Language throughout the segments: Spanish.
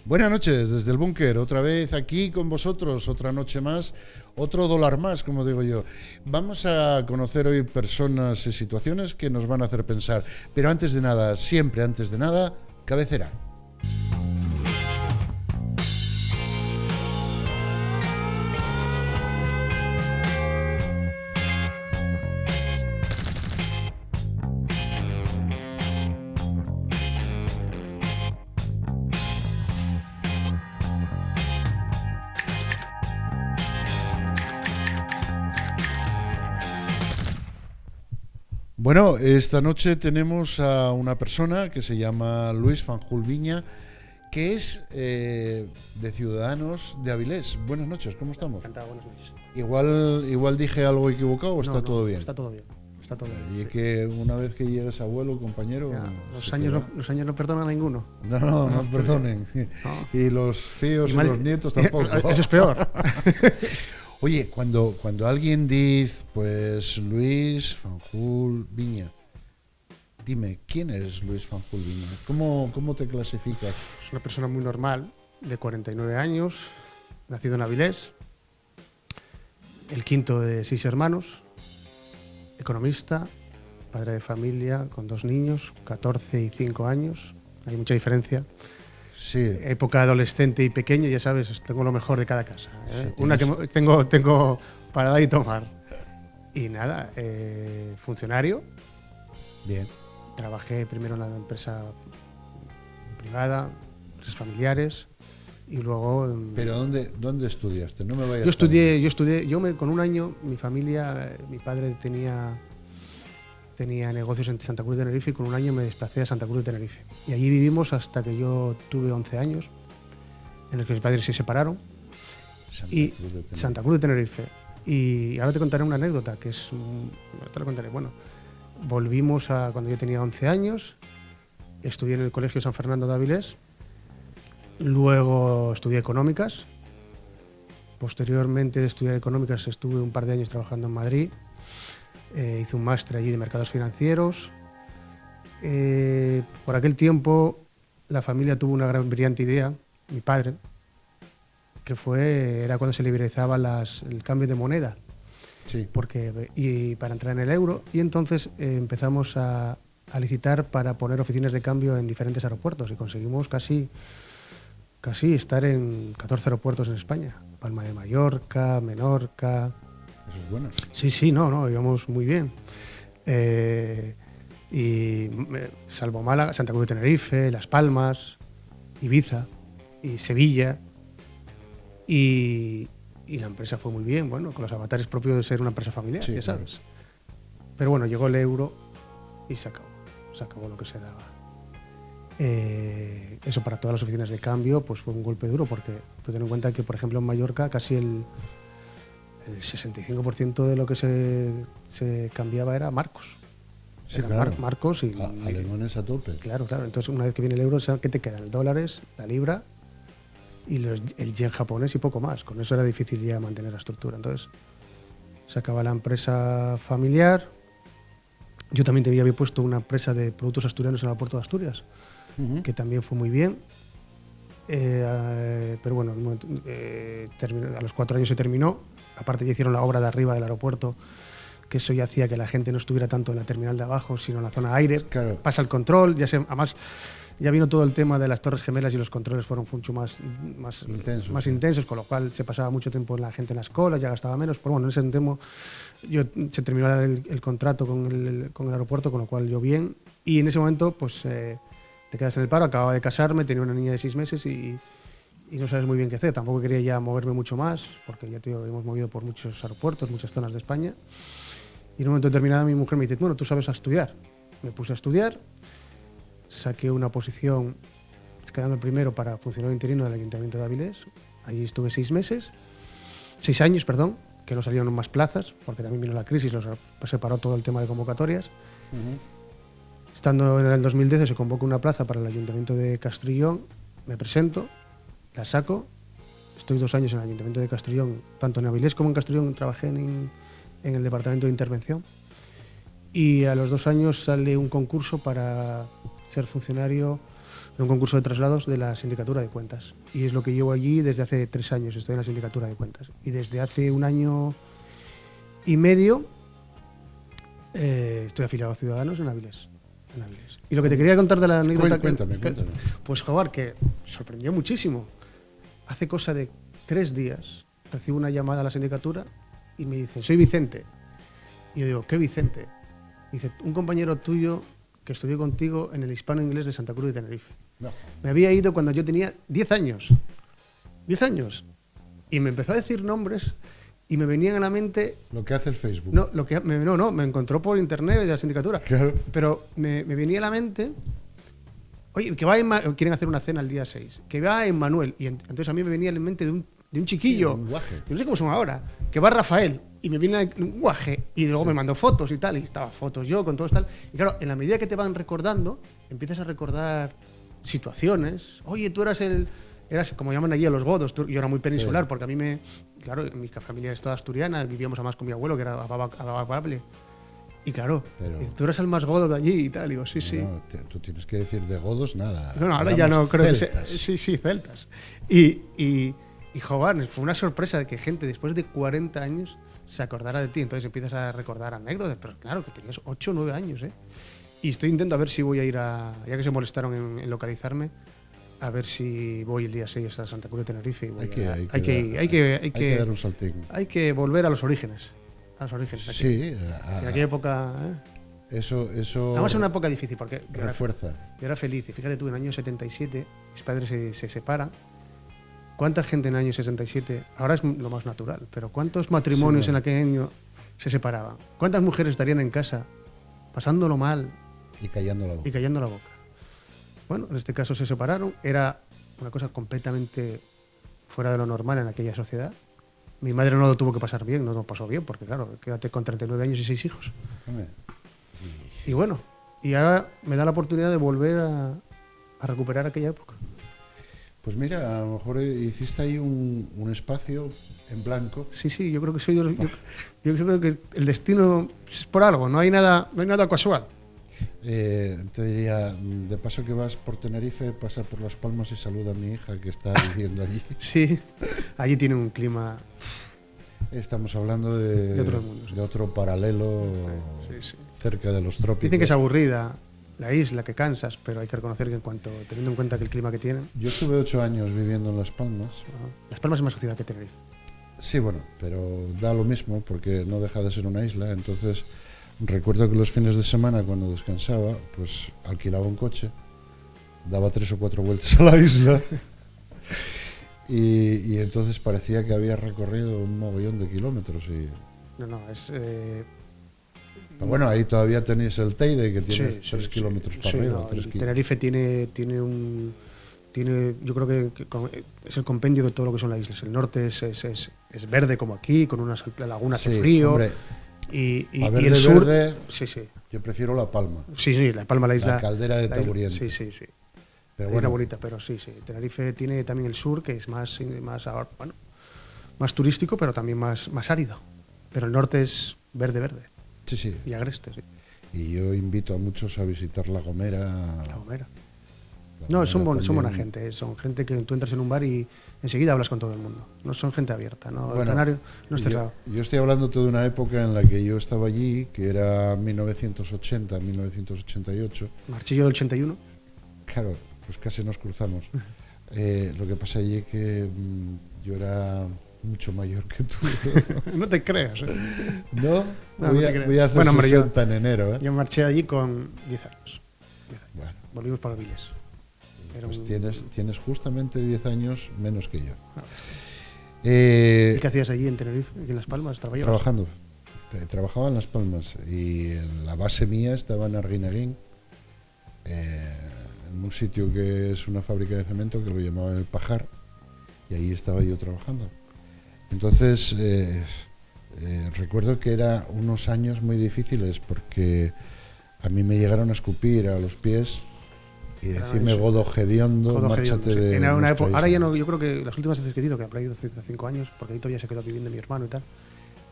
Buenas noches desde el búnker, otra vez aquí con vosotros, otra noche más, otro dólar más, como digo yo. Vamos a conocer hoy personas y situaciones que nos van a hacer pensar, pero antes de nada, siempre antes de nada, cabecera. Bueno, esta noche tenemos a una persona que se llama Luis Fanjul Viña, que es de Ciudadanos de Avilés. Buenas noches, ¿cómo estamos? Encantado, buenas noches. Igual dije algo equivocado o está todo bien. Está todo bien. Está todo bien. Y Sí. que una vez que llegues abuelo, compañero... Ya, los años no perdonan a ninguno. No perdonen. No. Y los feos y los nietos tampoco. Eso es peor. Oye, cuando alguien dice, pues Luis Fanjul Viña, dime, ¿quién es Luis Fanjul Viña? ¿Cómo te clasificas? Es una persona muy normal, de 49 años, nacido en Avilés, el quinto de 6 hermanos, economista, padre de familia, con 2 niños, 14 y 5 años. Hay mucha diferencia. Sí. Época adolescente y pequeña, ya sabes, tengo lo mejor de cada casa. Sí, Una que tengo para dar y tomar. Y nada, funcionario. Bien. Trabajé primero en la empresa privada, empresas familiares, y luego... ¿Pero dónde estudiaste? No me vayas Yo estudié, con un año, mi familia, mi padre tenía negocios en Santa Cruz de Tenerife y con un año me desplacé a Santa Cruz de Tenerife. Y allí vivimos hasta que yo tuve 11 años, en el que mis padres se separaron. Santa Cruz de Tenerife. Y ahora te contaré una anécdota, que es... Te la contaré. Bueno, volvimos cuando yo tenía 11 años, estudié en el Colegio San Fernando de Avilés, luego estudié Económicas, posteriormente de estudiar Económicas estuve un par de años trabajando en Madrid. Hice un máster allí de mercados financieros. Por aquel tiempo la familia tuvo una gran brillante idea, mi padre, que era cuando se liberalizaba el cambio de moneda, Sí. y para entrar en el euro, y entonces empezamos a licitar para poner oficinas de cambio en diferentes aeropuertos y conseguimos casi estar en 14 aeropuertos en España, Palma de Mallorca, Menorca. Eso es bueno. Sí, no, íbamos muy bien. Salvo Málaga, Santa Cruz de Tenerife, Las Palmas, Ibiza y Sevilla. Y la empresa fue muy bien, bueno, con los avatares propios de ser una empresa familiar, Sí, ya claro. sabes. Pero bueno, llegó el euro y se acabó lo que se daba. Eso para todas las oficinas de cambio pues fue un golpe duro, porque tú ten en cuenta que, por ejemplo, en Mallorca casi el 65% de lo que se cambiaba era marcos. Sí, Eran claro. Marcos y... Alemanes a tope. Claro. Entonces, una vez que viene el euro, ¿qué te quedan? Dólares, la libra y el yen japonés y poco más. Con eso era difícil ya mantener la estructura. Entonces, se acaba la empresa familiar. Yo también había puesto una empresa de productos asturianos en el aeropuerto de Asturias, que también fue muy bien. Pero bueno, a los 4 años se terminó. Aparte ya hicieron la obra de arriba del aeropuerto, que eso ya hacía que la gente no estuviera tanto en la terminal de abajo, sino en la zona aire. Claro. Pasa el control, además ya vino todo el tema de las Torres Gemelas y los controles fueron mucho más intensos, con lo cual se pasaba mucho tiempo la gente en las colas, ya gastaba menos. Pero bueno, en ese tema se terminó el contrato con el aeropuerto, con lo cual yo bien. Y en ese momento pues te quedas en el paro. Acababa de casarme, tenía una niña de 6 meses y no sabes muy bien qué hacer. Tampoco quería ya moverme mucho más, porque ya te digo, hemos movido por muchos aeropuertos, muchas zonas de España. Y en un momento determinado mi mujer me dice, bueno, tú sabes estudiar. Me puse a estudiar, saqué una posición, quedando el primero para funcionario interino del Ayuntamiento de Avilés. Allí estuve 6 años, que no salieron más plazas, porque también vino la crisis, se paró todo el tema de convocatorias. Estando en el 2010 se convoca una plaza para el Ayuntamiento de Castrillón, me presento, la saco, estoy 2 años en el Ayuntamiento de Castrillón, tanto en Avilés como en Castrillón trabajé en el Departamento de Intervención, y a los 2 años sale un concurso para ser funcionario Era un concurso de traslados de la Sindicatura de Cuentas. Y es lo que llevo allí desde hace 3 años, estoy en la Sindicatura de Cuentas. Y desde hace 1 año y medio estoy afiliado a Ciudadanos en Avilés. Y lo que te quería contar de la anécdota... Cuéntame. Pues, joder, que sorprendió muchísimo. Hace cosa de 3 días recibo una llamada a la sindicatura y me dicen, soy Vicente. Y yo digo, ¿qué Vicente? Dice, un compañero tuyo que estudió contigo en el hispano-inglés de Santa Cruz de Tenerife. No. Me había ido cuando yo tenía 10 años. 10 años. Y me empezó a decir nombres y me venían a la mente... Lo que hace el Facebook. Me encontró por internet de la sindicatura. Claro. Pero me venía a la mente... Oye, que quieren hacer una cena el día 6. Que va en Manuel. Y entonces a mí me venía en mente de un chiquillo. Sí, un guaje. Yo no sé cómo se llama ahora. Que va Rafael. Y me viene un guaje. Y luego me mandó fotos y tal. Y estaba fotos yo con todo tal. Y claro, en la medida que te van recordando, empiezas a recordar situaciones. Oye, tú eras como llaman allí a los godos. Yo era muy peninsular, sí. Porque a mí claro, mi familia es toda asturiana. Vivíamos además con mi abuelo, que era ababable. Y claro, tú eres el más godo de allí y tal. Digo, sí. No, tú tienes que decir de godos nada. No, ahora ya no creo celtas. Sí, celtas. Y joder, fue una sorpresa de que gente después de 40 años se acordara de ti. Entonces empiezas a recordar anécdotas, pero claro, que tenías 8 o 9 años, ¿eh? Y estoy intentando a ver si voy a ir ya que se molestaron en localizarme, a ver si voy el día 6 hasta Santa Cruz de Tenerife. Y hay que dar un saltín. Hay que volver a los orígenes. Sí. En aquella época... Eso además es una época difícil porque refuerza. Yo era feliz. Y fíjate tú, en el año 77 mis padres se separan. ¿Cuánta gente en el año 67? Ahora es lo más natural, pero ¿cuántos matrimonios en aquel año se separaban? ¿Cuántas mujeres estarían en casa pasándolo mal? Y callando la boca. Bueno, en este caso se separaron. Era una cosa completamente fuera de lo normal en aquella sociedad. Mi madre no lo tuvo que pasar bien, no lo pasó bien, porque claro, quédate con 39 años y 6 hijos. Y bueno, y ahora me da la oportunidad de volver a recuperar aquella época. Pues mira, a lo mejor hiciste ahí un espacio en blanco. Sí, yo creo que yo creo que el destino es por algo, no hay nada casual. Te diría, de paso que vas por Tenerife, pasa por Las Palmas y saluda a mi hija que está viviendo allí. Sí, allí tiene un clima... Estamos hablando de otro mundo, sí. De otro paralelo, sí. Cerca de los trópicos. Dicen que es aburrida la isla, que cansas, pero hay que reconocer que teniendo en cuenta que el clima que tienen... Yo estuve 8 años viviendo en Las Palmas. Las Palmas es más ciudad que Tenerife. Sí, bueno, pero da lo mismo porque no deja de ser una isla, entonces... Recuerdo que los fines de semana, cuando descansaba, pues alquilaba un coche, daba 3 o 4 vueltas a la isla y entonces parecía que había recorrido un mogollón de kilómetros. Es... Bueno, ahí todavía tenéis el Teide, que tiene 3 kilómetros para arriba. Tenerife tiene yo creo que es el compendio de todo lo que son las islas. El norte es verde como aquí, con unas lagunas de frío. Hombre, y el sur, verde, yo prefiero La Palma. Sí, La Palma, la isla. La caldera de Taburiente. Sí. Pero bueno, bonita, pero sí. Tenerife tiene también el sur, que es más turístico, pero también más árido. Pero el norte es verde. Sí. Y agreste, sí. Y yo invito a muchos a visitar La Gomera. No, son buena gente. Son gente que tú entras en un bar y enseguida hablas con todo el mundo. No son gente abierta, ¿no? Bueno, el canario no es cerrado. Yo estoy hablando de una época en la que yo estaba allí, que era 1980, 1988. Marché yo del 81. Claro, pues casi nos cruzamos. Lo que pasa allí es que yo era mucho mayor que tú. No te creas. No voy a hacer 60 en enero. Yo marché allí con 10 años. Bueno. Volvimos para Avilés. Pues tienes justamente 10 años menos que yo. ¿Y qué hacías allí en Tenerife, en Las Palmas? Trabajando. Trabajaba en Las Palmas y la base mía estaba en Arguineguín, en un sitio que es una fábrica de cemento que lo llamaban El Pajar, y ahí estaba yo trabajando. Entonces recuerdo que eran unos años muy difíciles porque a mí me llegaron a escupir a los pies y decirme godo hediondo, márchate de en una época. Ahora ya no, yo creo que las últimas veces que he ido, que habrá ido hace 5 años, porque ahí todavía se quedó viviendo mi hermano y tal,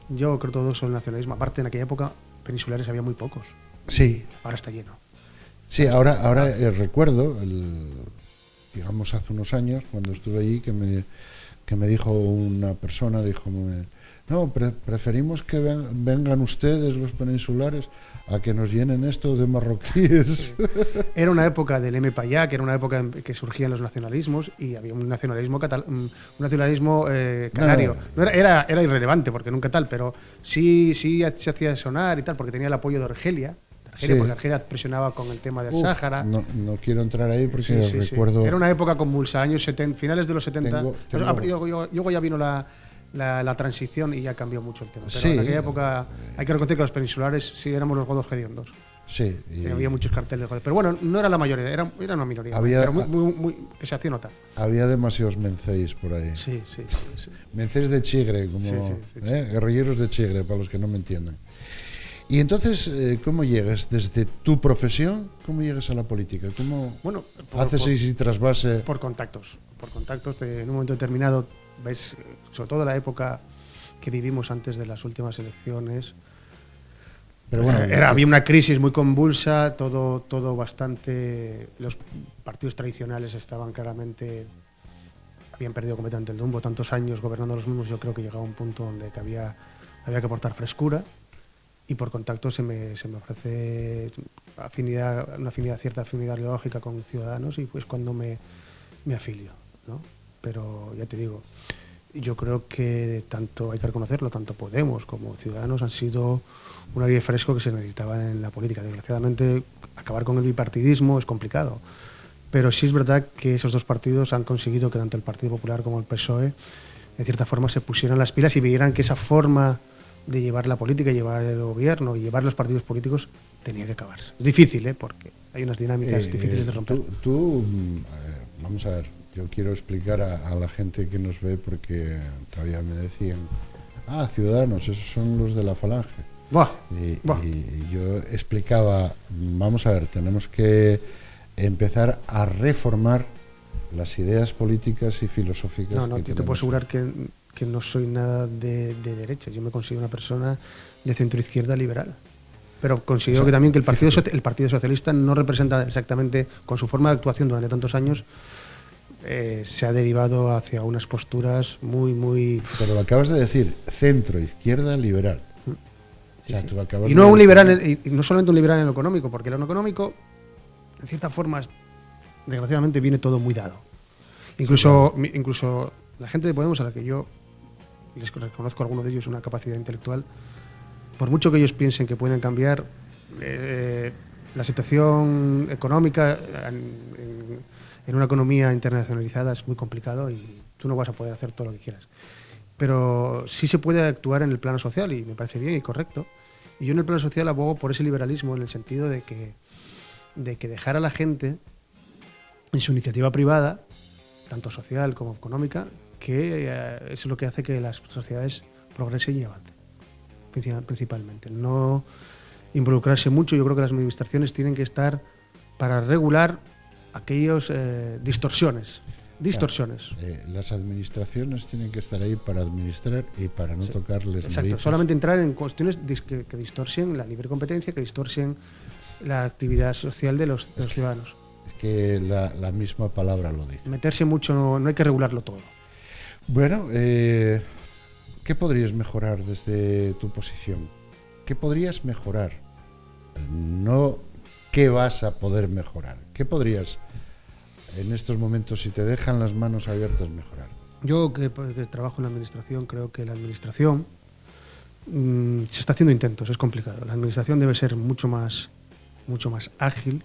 yo creo que todos son nacionalismo. Aparte, en aquella época peninsulares había muy pocos. Sí. Ahora está lleno. Sí, ahora recuerdo, digamos hace unos años, cuando estuve allí, que me dijo una persona, no, preferimos que vengan ustedes, los peninsulares, a que nos llenen esto de marroquíes. Sí. Era una época del M. Payá, que era una época en que surgían los nacionalismos y había un nacionalismo canario. No era irrelevante porque nunca tal, pero sí se hacía sonar y tal, porque tenía el apoyo de Argelia. Sí. Porque Argelia presionaba con el tema del Sáhara. No quiero entrar ahí porque recuerdo... Era una época convulsa, años 70, finales de los 70. Luego ya vino la transición y ya cambió mucho el tema. Pero en aquella época hay que reconocer que los peninsulares sí éramos los godos hediondos. Sí. Había muchos carteles de godos. Pero bueno, no era la mayoría, era una minoría. Pero muy, que se hacía notar. Había demasiados menceis por ahí. Sí. Menceis de Chigre, como guerrilleros de Chigre, para los que no me entiendan. Y entonces, ¿cómo llegas desde tu profesión? ¿Cómo llegas a la política? ¿Cómo haces ese trasvase? Por contactos. En un momento determinado, ves, sobre todo la época que vivimos antes de las últimas elecciones, pero bueno, había una crisis muy convulsa, todo bastante... Los partidos tradicionales estaban claramente... Habían perdido completamente el rumbo. Tantos años gobernando los mismos, yo creo que llegaba a un punto donde había que aportar frescura. Y por contacto se me ofrece cierta afinidad ideológica con Ciudadanos y pues cuando me afilio, ¿no? Pero ya te digo, yo creo que hay que reconocerlo, tanto Podemos como Ciudadanos han sido un aire fresco que se necesitaba en la política. Desgraciadamente, acabar con el bipartidismo es complicado, pero sí es verdad que esos dos partidos han conseguido que tanto el Partido Popular como el PSOE, de cierta forma, se pusieran las pilas y vieran que esa forma de llevar la política, llevar el gobierno y llevar los partidos políticos tenía que acabarse. Es difícil, porque hay unas dinámicas difíciles de romper. Vamos a ver, yo quiero explicar a la gente que nos ve porque todavía me decían, Ciudadanos, esos son los de la Falange. Y yo explicaba, vamos a ver, tenemos que empezar a reformar las ideas políticas y filosóficas. No, yo te puedo asegurar que no soy nada de derecha. Yo me considero una persona de centro-izquierda liberal. Pero considero que también que el Partido Socialista no representa exactamente, con su forma de actuación durante tantos años, se ha derivado hacia unas posturas muy... Pero lo acabas de decir, centro-izquierda liberal. Y no un liberal, y no solamente un liberal en lo económico, porque en lo económico, en cierta forma, desgraciadamente viene todo muy dado. Incluso la gente de Podemos, a la que yo les reconozco a algunos de ellos una capacidad intelectual, por mucho que ellos piensen que pueden cambiar, la situación económica en una economía internacionalizada es muy complicado y tú no vas a poder hacer todo lo que quieras. Pero sí se puede actuar en el plano social y me parece bien y correcto. Y yo en el plano social abogo por ese liberalismo en el sentido de que dejar a la gente en su iniciativa privada, tanto social como económica, que es lo que hace que las sociedades progresen y avancen, principalmente. No involucrarse mucho. Yo creo que las administraciones tienen que estar para regular aquellas distorsiones. Las administraciones tienen que estar ahí para administrar y para no tocarles. Exacto, narices. Solamente entrar en cuestiones que distorsionen la libre competencia, que distorsionen la actividad social de los ciudadanos. Es que la misma palabra lo dice. Meterse mucho, no hay que regularlo todo. Bueno, ¿qué podrías mejorar desde tu posición? ¿Qué podrías mejorar? No qué vas a poder mejorar. ¿Qué podrías, en estos momentos, si te dejan las manos abiertas, mejorar? Yo que trabajo en la administración, creo que la administración se está haciendo intentos, es complicado. La administración debe ser mucho más ágil,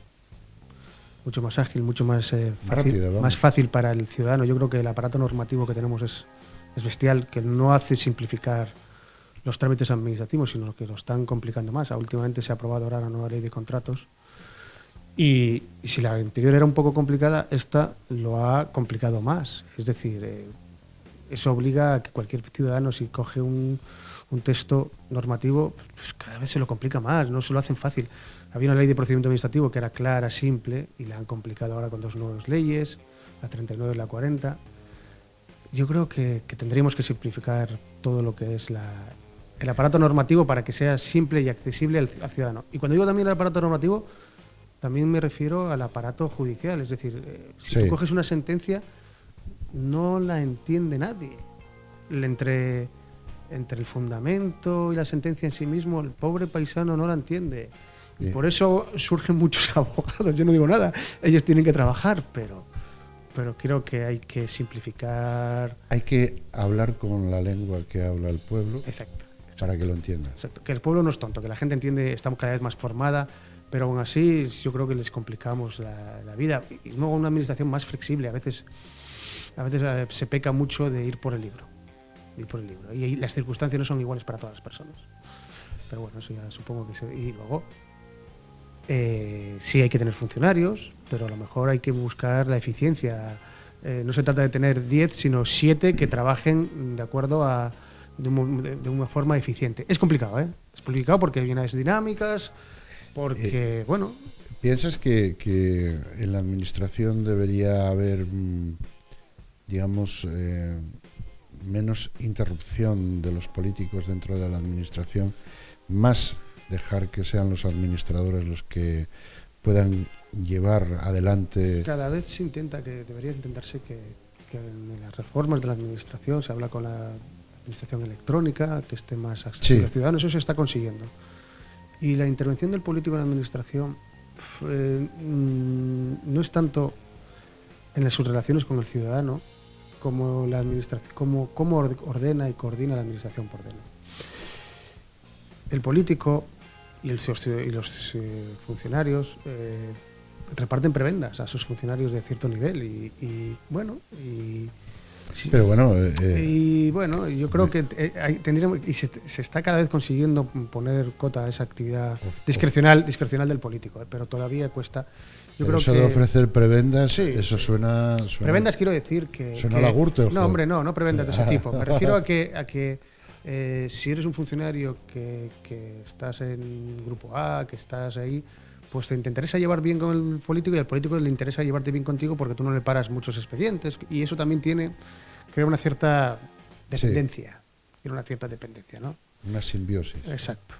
mucho más fácil, más fácil para el ciudadano. Yo creo que el aparato normativo que tenemos es bestial, que no hace simplificar los trámites administrativos, sino que lo están complicando más. Últimamente se ha aprobado ahora una nueva ley de contratos y si la anterior era un poco complicada, esta lo ha complicado más. Es decir, eso obliga a que cualquier ciudadano, si coge un texto normativo, pues cada vez se lo complica más, no se lo hacen fácil. Había una ley de procedimiento administrativo que era clara, simple, y la han complicado ahora con dos nuevas leyes, la 39 y la 40. Yo creo que tendríamos que simplificar todo lo que es el aparato normativo para que sea simple y accesible al ciudadano. Y cuando digo también el aparato normativo, también me refiero al aparato judicial. Es decir, si Sí. tú coges una sentencia, no la entiende nadie. Entre el fundamento y la sentencia en sí mismo, el pobre paisano no la entiende. Y Bien. por eso surgen muchos abogados. Yo no digo nada, ellos tienen que trabajar, pero creo que hay que simplificar. Hay que hablar con la lengua que habla el pueblo. Exacto. Para que lo entienda. Exacto. Que el pueblo no es tonto, que la gente entiende, estamos cada vez más formada, pero aún así yo creo que les complicamos la vida. Y luego una administración más flexible. A veces se peca mucho de ir por el libro. Y las circunstancias no son iguales para todas las personas. Pero bueno, eso ya supongo que y luego sí hay que tener funcionarios, pero a lo mejor hay que buscar la eficiencia. No se trata de tener 10, sino 7 que trabajen de acuerdo de una forma eficiente. Es complicado, ¿eh? Es complicado porque hay unas dinámicas, porque, bueno... ¿Piensas que en la administración debería haber, digamos, menos interrupción de los políticos dentro de la administración, más dejar que sean los administradores los que puedan llevar adelante? Cada vez se intenta, que debería intentarse que en las reformas de la administración se habla con la administración electrónica, que esté más accesible a los ciudadanos. Eso se está consiguiendo. Y la intervención del político en la administración no es tanto en sus relaciones con el ciudadano como la administración, cómo ordena y coordina la administración por dentro. El político y los funcionarios reparten prebendas a sus funcionarios de cierto nivel pero bueno, y bueno, yo creo que se está cada vez consiguiendo poner cota a esa actividad discrecional del político, pero todavía cuesta. Yo creo eso que de ofrecer prebendas, sí, eso suena... Prebendas quiero decir que... Suena a la Gürtel. No, hombre, no prebendas de ese tipo. Me refiero a que si eres un funcionario que estás en Grupo A, que estás ahí, pues te interesa llevar bien con el político y al político le interesa llevarte bien contigo porque tú no le paras muchos expedientes y eso también crea una cierta dependencia. Sí. Tiene una cierta dependencia, ¿no? Una simbiosis. Exacto.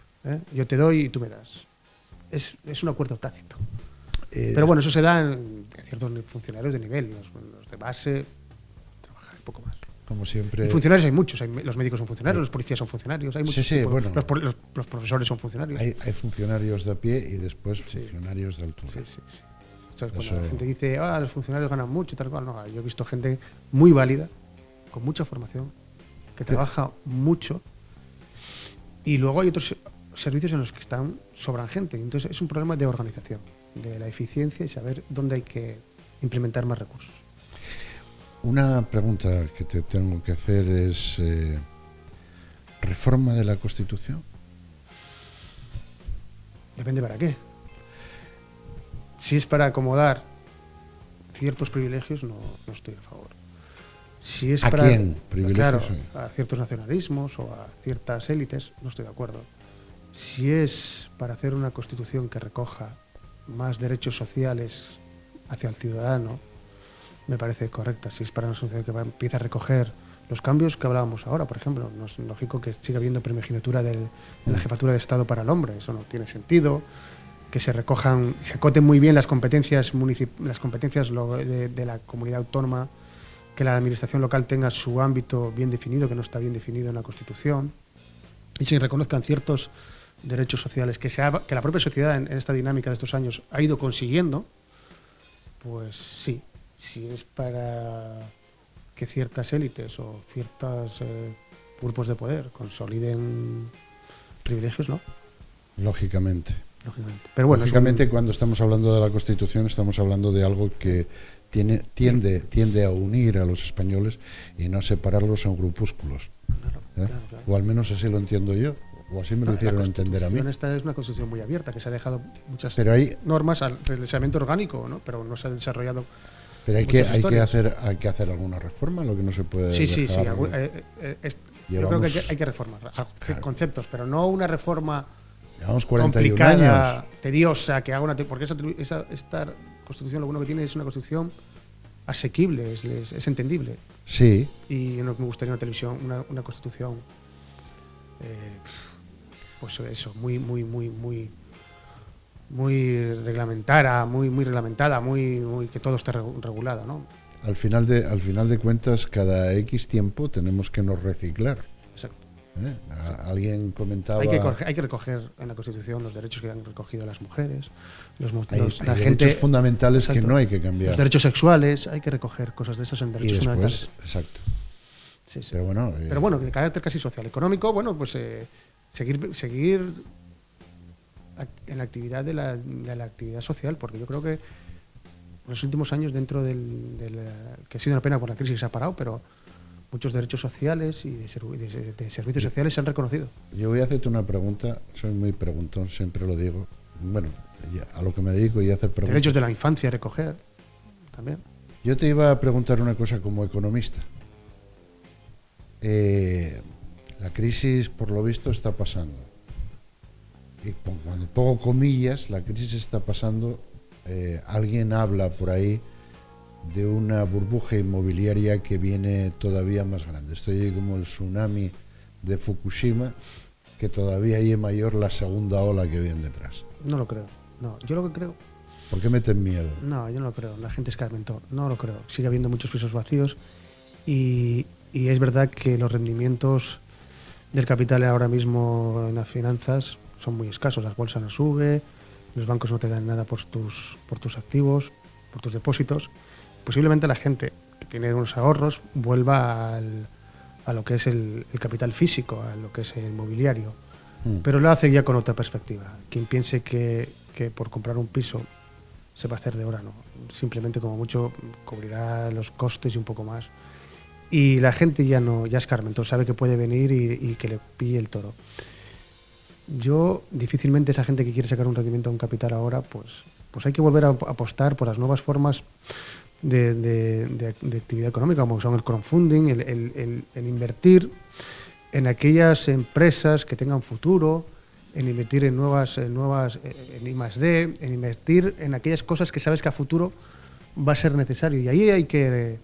Yo te doy y tú me das. Es un acuerdo tácito. Pero bueno, eso se da en ciertos funcionarios de nivel, los de base, trabajan un poco más. Como siempre. Y funcionarios hay muchos, los médicos son funcionarios, los policías son funcionarios, hay muchos tipos, bueno, los profesores son funcionarios. Hay funcionarios de a pie y después funcionarios de altura. Sí. Entonces, cuando la gente dice, los funcionarios ganan mucho y tal cual, no, yo he visto gente muy válida, con mucha formación, que trabaja mucho, y luego hay otros servicios en los que sobran gente. Entonces es un problema de organización, de la eficiencia y saber dónde hay que implementar más recursos. Una pregunta que te tengo que hacer es, ¿reforma de la Constitución? Depende para qué. Si es para acomodar ciertos privilegios, no estoy a favor. Si es ¿A para, quién? ¿Privilegios? Claro, a ciertos nacionalismos o a ciertas élites, no estoy de acuerdo. Si es para hacer una Constitución que recoja más derechos sociales hacia el ciudadano, me parece correcta. Si es para una sociedad que empieza a recoger los cambios que hablábamos ahora, por ejemplo, no es lógico que siga habiendo primogenitura de la jefatura de Estado para el hombre, eso no tiene sentido. Que se acoten muy bien las competencias de la comunidad autónoma, que la administración local tenga su ámbito bien definido, que no está bien definido en la Constitución, y se reconozcan ciertos derechos sociales que la propia sociedad en esta dinámica de estos años ha ido consiguiendo, pues sí. Si es para que ciertas élites o ciertos grupos de poder consoliden privilegios, ¿no? Lógicamente. Pero bueno, lógicamente, cuando estamos hablando de la Constitución, estamos hablando de algo que tiende a unir a los españoles y no a separarlos en grupúsculos. Claro. O al menos así lo entiendo yo. O así me lo hicieron entender a mí. Esta es una Constitución muy abierta, que se ha dejado muchas normas al reglamento orgánico, ¿no? Pero no se ha desarrollado. Pero hay que hacer alguna reforma, lo que no se puede Sí. Yo creo que hay que reformar conceptos, pero no una reforma llevamos 41 complicada, años. Tediosa, que haga porque esta Constitución lo bueno que tiene es una Constitución asequible, es entendible. Sí. Y no me gustaría una Constitución pues eso, muy muy reglamentada, muy reglamentada, muy que todo esté regulado, ¿no? Al final de cuentas, cada X tiempo tenemos que nos reciclar. Exacto. Sí. Alguien comentaba... Hay que recoger en la Constitución los derechos que han recogido las mujeres, hay derechos fundamentales. Exacto, que no hay que cambiar. Los derechos sexuales, hay que recoger cosas de esos en derechos fundamentales. Exacto. Sí, sí. Pero bueno, de carácter casi social. Económico, bueno, pues seguir en la actividad de la actividad social, porque yo creo que en los últimos años, dentro que ha sido una pena por la crisis, se ha parado, pero muchos derechos sociales y de servicios sociales se han reconocido. Yo voy a hacerte una pregunta, soy muy preguntón, siempre lo digo. Bueno, a lo que me dedico y a hacer preguntas. Derechos de la infancia, recoger, también. Yo te iba a preguntar una cosa como economista. La crisis, por lo visto, está pasando. Y cuando pongo comillas, la crisis está pasando. Alguien habla por ahí de una burbuja inmobiliaria que viene todavía más grande. Estoy ahí como el tsunami de Fukushima, que todavía hay mayor la segunda ola que viene detrás. No lo creo. No, yo lo que creo... ¿Por qué meten miedo? No, yo no lo creo. La gente escarmentó. No lo creo. Sigue habiendo muchos pisos vacíos y es verdad que los rendimientos del capital ahora mismo en las finanzas son muy escasos. Las bolsas no suben, los bancos no te dan nada por tus activos, por tus depósitos. Posiblemente la gente que tiene unos ahorros vuelva a lo que es el capital físico, a lo que es el inmobiliario. Pero lo hace ya con otra perspectiva. Quien piense que por comprar un piso se va a hacer de oro, no. Simplemente, como mucho, cubrirá los costes y un poco más. Y la gente ya escarmentó, sabe que puede venir y que le pille el toro. Yo, difícilmente esa gente que quiere sacar un rendimiento a un capital ahora, pues hay que volver a apostar por las nuevas formas de actividad económica, como son el crowdfunding, el invertir en aquellas empresas que tengan futuro, en invertir en nuevas en I+D, en invertir en aquellas cosas que sabes que a futuro va a ser necesario. Y ahí se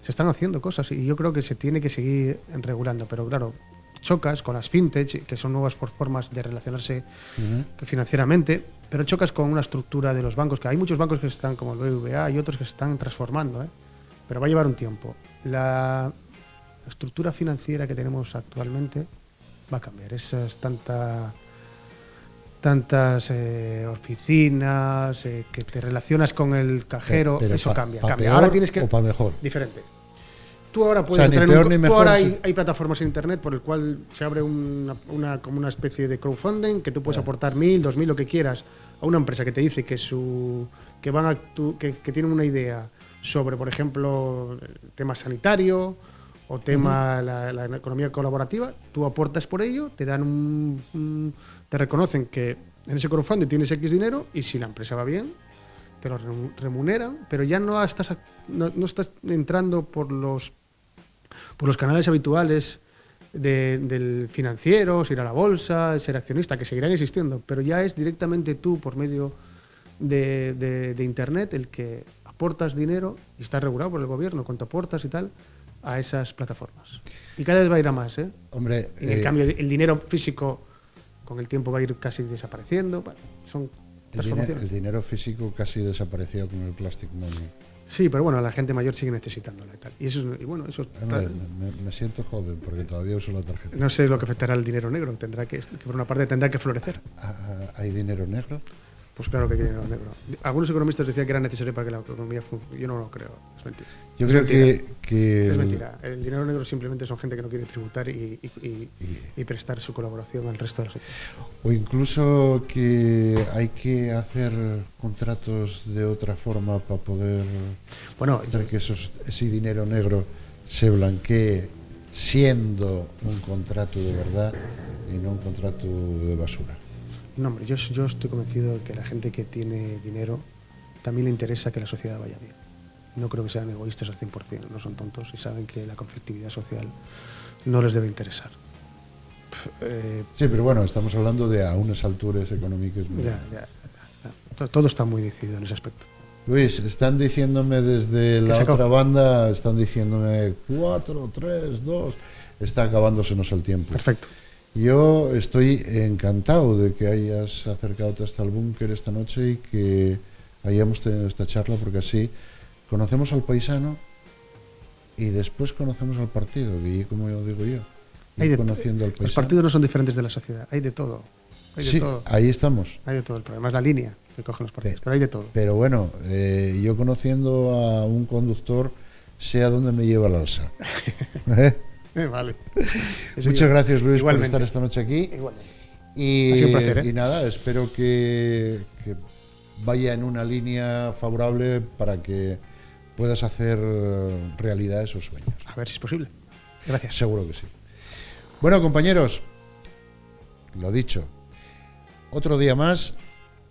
están haciendo cosas y yo creo que se tiene que seguir regulando. Pero claro, chocas con las fintech, que son nuevas formas de relacionarse financieramente, pero chocas con una estructura de los bancos, que hay muchos bancos que están como el BBVA y otros que se están transformando, pero va a llevar un tiempo. La estructura financiera que tenemos actualmente va a cambiar. Esas tantas oficinas que te relacionas con el cajero, pero eso cambia. Ahora tienes que... ¿O para mejor? Diferente. Tú ahora puedes entrar ahora hay plataformas en internet por el cual se abre como una especie de crowdfunding que tú puedes aportar 1.000, 2.000, lo que quieras a una empresa que te dice que tienen una idea sobre, por ejemplo, el tema sanitario o tema la economía colaborativa. Tú aportas por ello, te dan te reconocen que en ese crowdfunding tienes X dinero y si la empresa va bien te lo remuneran, pero ya no estás entrando por los canales habituales del financiero, ir a la bolsa, ser accionista, que seguirán existiendo, pero ya es directamente tú, por medio de Internet, el que aportas dinero y está regulado por el gobierno, cuánto aportas y tal, a esas plataformas. Y cada vez va a ir a más, ¿eh? Hombre, en cambio, el dinero físico con el tiempo va a ir casi desapareciendo. Bueno, son transformaciones. El dinero físico casi desapareció con el plastic money. Sí, pero bueno, la gente mayor sigue necesitándola y tal. Me siento joven porque todavía uso la tarjeta. No sé lo que afectará al dinero negro. Tendrá que por una parte tendrá que florecer. ¿Hay dinero negro? Pues claro que hay dinero negro. Algunos economistas decían que era necesario para que la economía funcione. Yo no lo creo. Es mentira. Yo creo que es mentira. El dinero negro simplemente son gente que no quiere tributar y prestar su colaboración al resto de la sociedad. O incluso que hay que hacer contratos de otra forma para poder hacer que ese dinero negro se blanquee siendo un contrato de verdad y no un contrato de basura. No, hombre, yo estoy convencido de que la gente que tiene dinero también le interesa que la sociedad vaya bien. No creo que sean egoístas al 100%, no son tontos y saben que la conflictividad social no les debe interesar. Sí, pero bueno, estamos hablando de a unas alturas económicas. Ya. Todo está muy decidido en ese aspecto. Luis, están diciéndome desde la otra banda, están diciéndome 4, 3, 2, está acabándosenos el tiempo. Perfecto. Yo estoy encantado de que hayas acercado hasta el búnker esta noche y que hayamos tenido esta charla, porque así conocemos al paisano y después conocemos al partido, y como digo yo, conociendo al paisano. Los partidos no son diferentes de la sociedad, hay de todo. Hay de todo. Ahí estamos. Hay de todo, el problema es la línea que cogen los partidos, pero hay de todo. Pero bueno, yo conociendo a un conductor, sé a dónde me lleva el alza. Vale. Muchas gracias, Luis, por estar esta noche aquí. Igualmente. Y, ha sido un placer, y nada, espero que vaya en una línea favorable para que puedas hacer realidad esos sueños. A ver si es posible. Gracias. Seguro que sí. Bueno, compañeros, lo dicho, otro día más,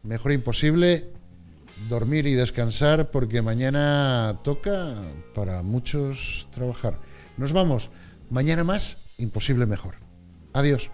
mejor imposible, dormir y descansar, porque mañana toca para muchos trabajar. Nos vamos. Mañana más, imposible mejor. Adiós.